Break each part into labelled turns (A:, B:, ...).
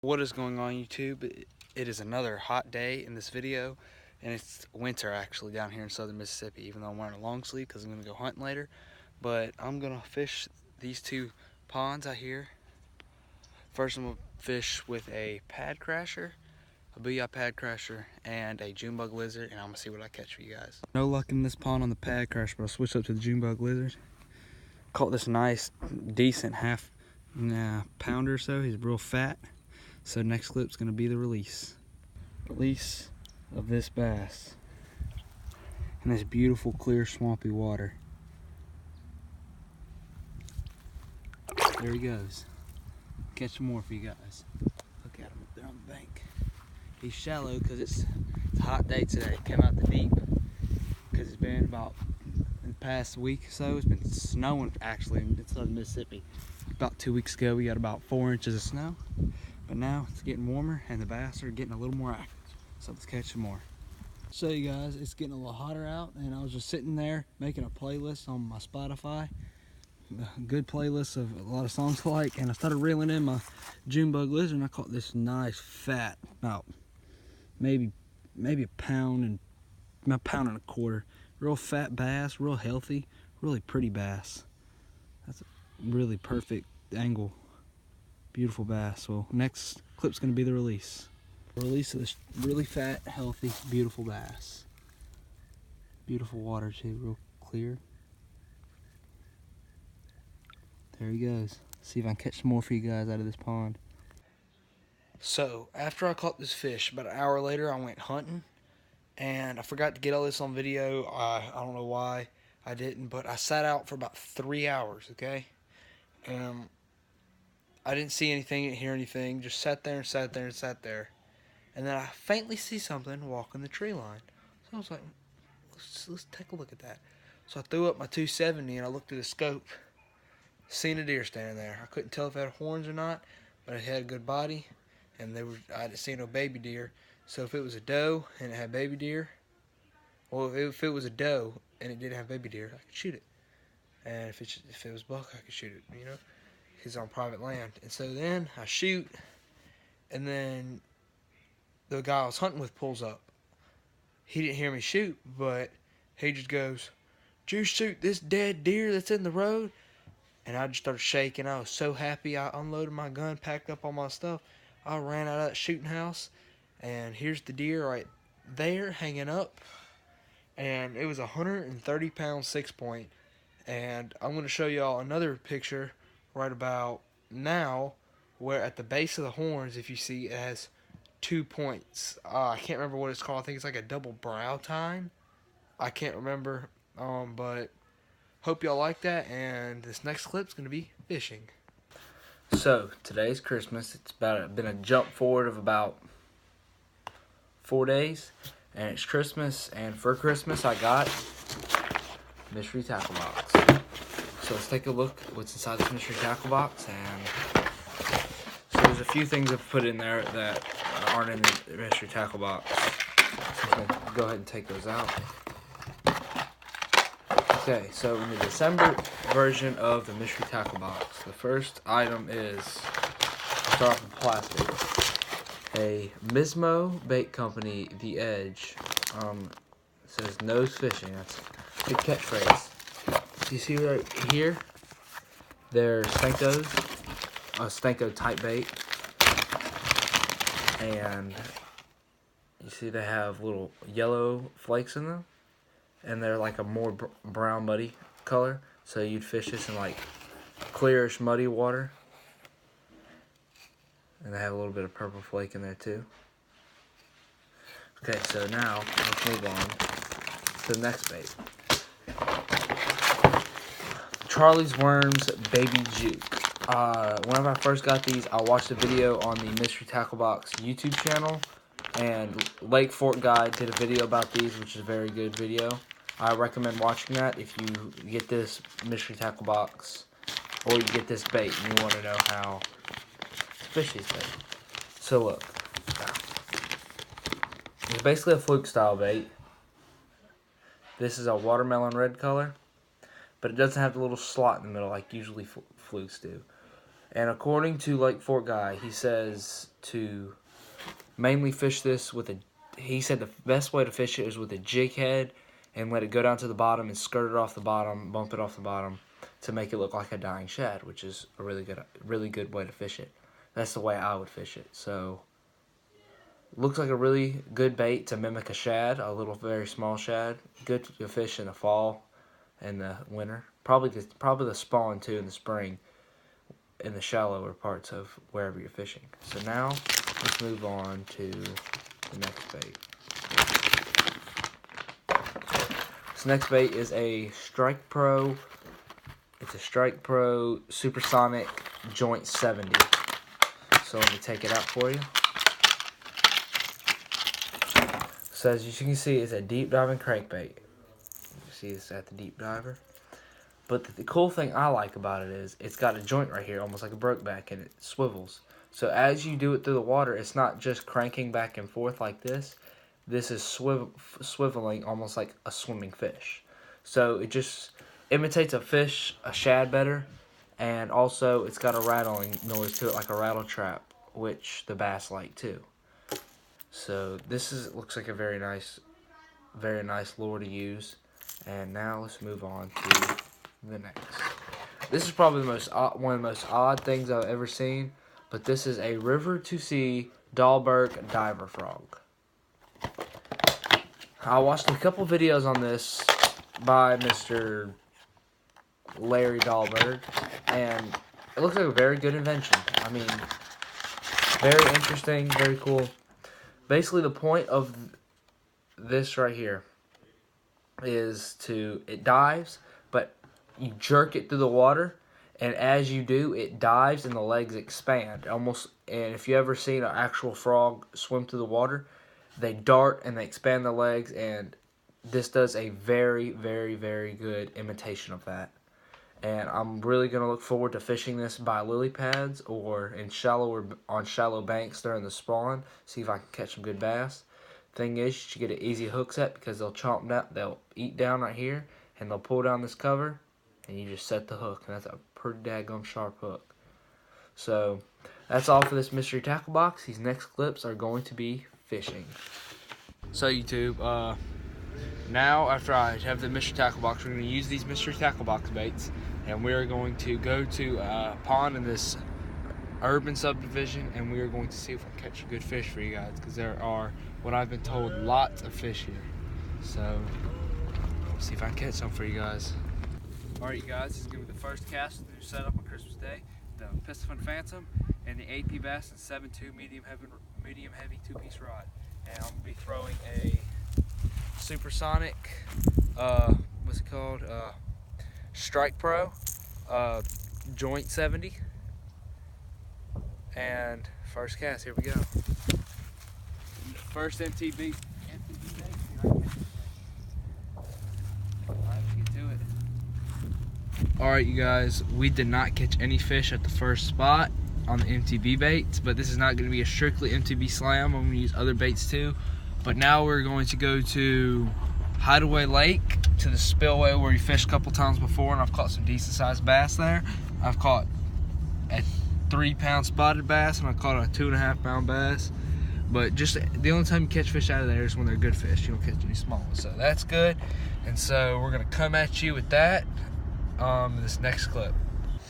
A: What is going on, YouTube? It is another hot day in this video, and it's winter actually down here in southern Mississippi, even though I'm wearing a long sleeve because I'm going to go hunting later. But I'm going to fish these two ponds out here. First I'm going to fish with a pad crasher, a booyah pad crasher, and a June bug lizard, and I'm going to see what I catch for you guys. No luck in this pond on the pad crasher, but I'll switch up to the June bug lizard. Caught this nice, decent pounder or so. He's real fat. So next clip's gonna be the release of this bass in this beautiful, clear, swampy water. There he goes. Catch some more for you guys. Look at him up there on the bank. He's shallow because it's a hot day today. Came out the deep because it's been about, in the past week or so, it's been snowing actually in southern Mississippi. About 2 weeks ago we got about 4 inches of snow. But now it's getting warmer and the bass are getting a little more active. So let's catch some more. So you guys, it's getting a little hotter out, and I was just sitting there making a playlist on my Spotify. A good playlist of a lot of songs I like, and I started reeling in my June bug lizard, and I caught this nice fat, about maybe a pound and a quarter. Real fat bass, real healthy, really pretty bass. That's a really perfect angle. Beautiful bass. Well, next clip's gonna be the release. Release of this really fat, healthy, beautiful bass. Beautiful water too, real clear. There he goes. See if I can catch some more for you guys out of this pond. So, after I caught this fish, about an hour later I went hunting, and I forgot to get all this on video. I don't know why I didn't, but I sat out for about 3 hours, okay? I didn't see anything, didn't hear anything, just sat there and sat there and sat there. And then I faintly see something walking the tree line. So I was like, let's take a look at that. So I threw up my 270 and I looked at the scope. Seen a deer standing there. I couldn't tell if it had horns or not, but it had a good body. And I didn't see no baby deer. So if it was a doe and it had baby deer, well, if it was a doe and it didn't have baby deer, I could shoot it. And if it was buck, I could shoot it, you know. He's on private land. And so then I shoot, and then the guy I was hunting with pulls up. He didn't hear me shoot, but he just goes, "Did you shoot this dead deer that's in the road?" And I just started shaking. I was so happy. I unloaded my gun, packed up all my stuff. I ran out of that shooting house, and here's the deer right there hanging up. And it was a 130-pound 6-point. And I'm going to show y'all another picture right about now, where at the base of the horns, if you see, it has 2 points. I can't remember what it's called. I think it's like a double brow tine. I can't remember, but hope y'all like that, and this next clip's going to be fishing. So, today's Christmas. It's been a jump forward of about 4 days, and it's Christmas, and for Christmas I got mystery tackle box. So let's take a look at what's inside this mystery tackle box. And so there's a few things I've put in there that aren't in the mystery tackle box. So I'm gonna go ahead and take those out. Okay, so in the December version of the mystery tackle box, the first item is, I'll start off with plastic. A Mismo Bait Company, The Edge. It says nose fishing. That's a good catchphrase. You see right here, they're Stenko's, a Stenko type bait, and you see they have little yellow flakes in them, and they're like a more brown muddy color, so you'd fish this in like clearish muddy water, and they have a little bit of purple flake in there too. Okay, so now let's move on to the next bait. Charlie's Worms Baby Juke. Whenever I first got these, I watched a video on the Mystery Tackle Box YouTube channel, and Lake Fork Guy did a video about these, which is a very good video. I recommend watching that if you get this Mystery Tackle Box, or you get this bait and you want to know how to fish these bait. So look, it's basically a fluke style bait. This is a watermelon red color, but it doesn't have the little slot in the middle like usually flukes do. And according to Lake Fort Guy, he says to mainly fish this with a, he said the best way to fish it is with a jig head and let it go down to the bottom and skirt it off the bottom, bump it off the bottom to make it look like a dying shad, which is a really good way to fish it. That's the way I would fish it. So looks like a really good bait to mimic a shad, a little very small shad. Good to fish in the fall and the winter. Probably the spawn too in the spring in the shallower parts of wherever you're fishing. So now let's move on to the next bait. This next bait is a Strike Pro. It's a Strike Pro Supersonic Joint 70. So let me take it out for you. So as you can see, it's a deep diving crankbait. You see this at the deep diver. But the cool thing I like about it is it's got a joint right here, almost like a brokeback, and it swivels. So as you do it through the water, it's not just cranking back and forth like this. This is swiveling almost like a swimming fish. So it just imitates a fish, a shad better, and also it's got a rattling noise to it like a rattle trap, which the bass like too. So this looks like a very nice lure to use. And now let's move on to the next. This is probably one of the most odd things I've ever seen, but this is a River to Sea Dahlberg diver frog. I watched a couple videos on this by Mr. Larry Dahlberg, and it looks like a very good invention. I mean, very interesting, very cool. Basically, the point of this right here is it dives, but you jerk it through the water, and as you do, it dives and the legs expand. And if you ever seen an actual frog swim through the water, they dart and they expand the legs, and this does a very, very, very good imitation of that. And I'm really going to look forward to fishing this by lily pads or on shallow banks during the spawn, see if I can catch some good bass. Thing is, you should get an easy hook set because they'll eat down right here, and they'll pull down this cover, and you just set the hook, and that's a pretty daggone sharp hook. So that's all for this mystery tackle box. These next clips are going to be fishing. So YouTube, now after I have the mystery tackle box, we're going to use these mystery tackle box baits, and we are going to go to a pond in this urban subdivision, and we are going to see if we can catch a good fish for you guys, because there are, what I've been told, lots of fish here. So let's see if I can catch some for you guys. Alright, you guys, this is going to be the first cast of the new setup on Christmas Day. The Piscifun Phantom and the AP Bass and 7.2 medium heavy 2-piece rod. And I'm going to be throwing a Supersonic, what's it called? Strike Pro, Joint 70. And first cast, here we go. First MTB bait. Alright, let's get to it. Alright, you guys, we did not catch any fish at the first spot on the MTB baits, but this is not going to be a strictly MTB slam. I'm going to use other baits too. But now we're going to go to Hideaway Lake, to the spillway where we fished a couple times before, and I've caught some decent sized bass there. I've caught a 3-pound spotted bass, and I caught a 2.5-pound bass. But just the only time you catch fish out of there is when they're good fish. You don't catch any small ones, so that's good. And so we're gonna come at you with that this next clip.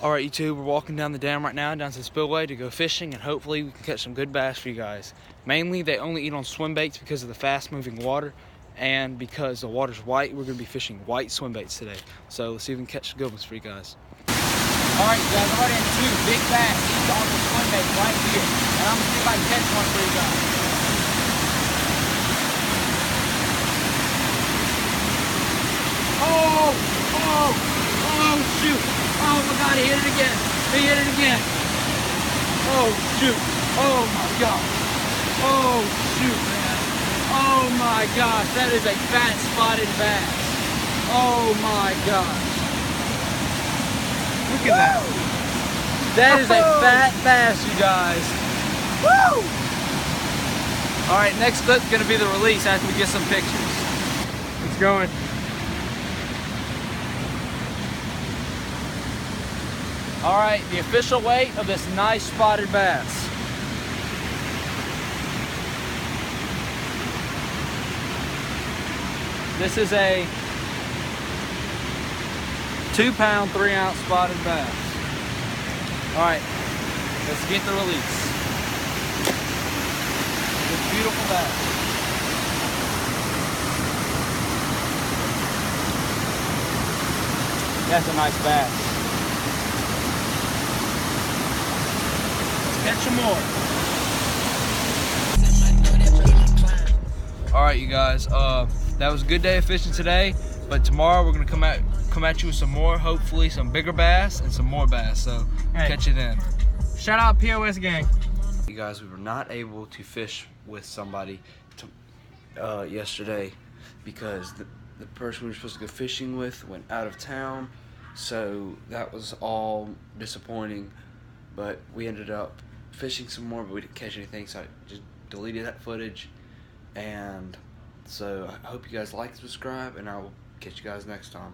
A: All right, YouTube, we're walking down the dam right now, down to the spillway to go fishing, and hopefully we can catch some good bass for you guys. Mainly, they only eat on swim baits because of the fast-moving water, and because the water's white, we're gonna be fishing white swim baits today. So let's see if we can catch some good ones for you guys. All right, guys, I'm already in 2 big bass on the swim bait right here, and I'm gonna see if I can catch one for you guys. Oh, shoot. Oh my God, he hit it again. He hit it again. Oh, shoot. Oh my God. Oh, shoot, man. Oh my gosh, that is a fat spotted bass. Oh my gosh. Look at that. That is a fat bass, you guys. Woo! All right, next clip's gonna be the release after we get some pictures. It's going.
B: All right, the official weight of this nice spotted bass. This is a 2-pound, 3-ounce spotted bass. All right, let's get the release. This beautiful bass. That's a nice bass. Catch some more. All right, you guys. That was a good day of fishing today, but tomorrow we're gonna come at you with some more, hopefully some bigger bass and some more bass. So catch you then.
C: Shout out POS gang.
B: You guys, we were not able to fish with somebody yesterday because the person we were supposed to go fishing with went out of town, so that was all disappointing. But we ended up fishing some more, but we didn't catch anything, so I just deleted that footage. And so I hope you guys like and subscribe, and I will catch you guys next time.